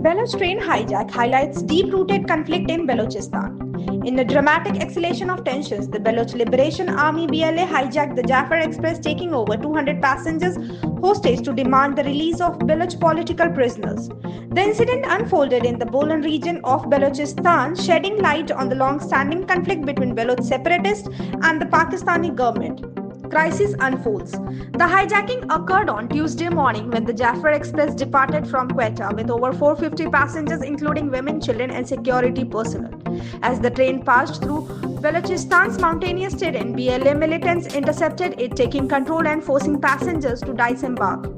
Baloch train hijack highlights deep-rooted conflict in Balochistan. In a dramatic escalation of tensions, the Baloch Liberation Army (BLA) hijacked the Jaffar Express, taking over 200 passengers hostage to demand the release of Baloch political prisoners. The incident unfolded in the Bolan region of Balochistan, shedding light on the long-standing conflict between Baloch separatists and the Pakistani government. Crisis unfolds. The hijacking occurred on Tuesday morning when the Jaffar Express departed from Quetta with over 450 passengers, including women, children, and security personnel. As the train passed through Balochistan's mountainous terrain, BLA militants intercepted it, taking control and forcing passengers to disembark.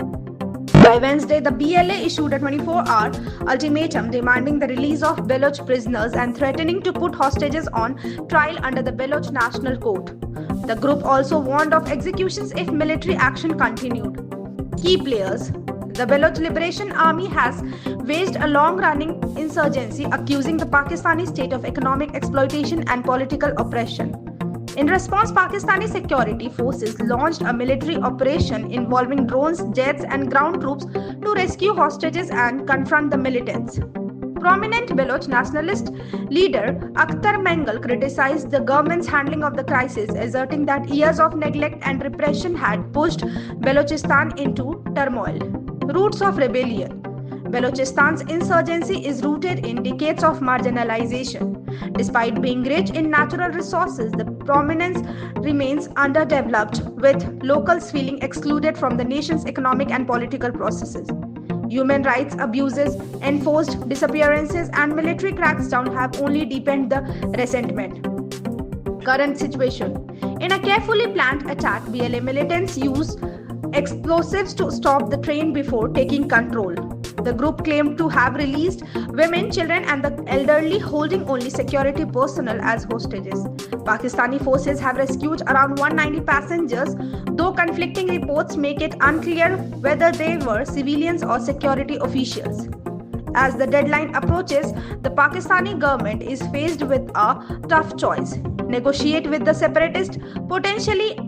By Wednesday, the BLA issued a 24-hour ultimatum demanding the release of Baloch prisoners and threatening to put hostages on trial under the Baloch National Court. The group also warned of executions if military action continued. Key players. The Baloch Liberation Army has waged a long-running insurgency accusing the Pakistani state of economic exploitation and political oppression. In response, Pakistani security forces launched a military operation involving drones, jets, and ground troops to rescue hostages and confront the militants. Prominent Baloch nationalist leader Akhtar Mengal criticized the government's handling of the crisis, asserting that years of neglect and repression had pushed Balochistan into turmoil. Roots of rebellion. Balochistan's insurgency is rooted in decades of marginalization. Despite being rich in natural resources, the province remains underdeveloped, with locals feeling excluded from the nation's economic and political processes. Human rights abuses, enforced disappearances, and military crackdown have only deepened the resentment. Current situation. In a carefully planned attack, BLA militants used explosives to stop the train before taking control. The group claimed to have released women, children, and the elderly, holding only security personnel as hostages. Pakistani forces have rescued around 190 passengers, though conflicting reports make it unclear whether they were civilians or security officials. As the deadline approaches, the Pakistani government is faced with a tough choice: negotiate with the separatists, potentially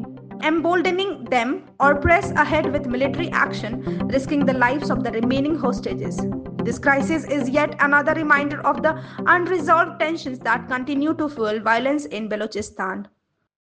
emboldening them, or press ahead with military action, risking the lives of the remaining hostages. This crisis is yet another reminder of the unresolved tensions that continue to fuel violence in Balochistan.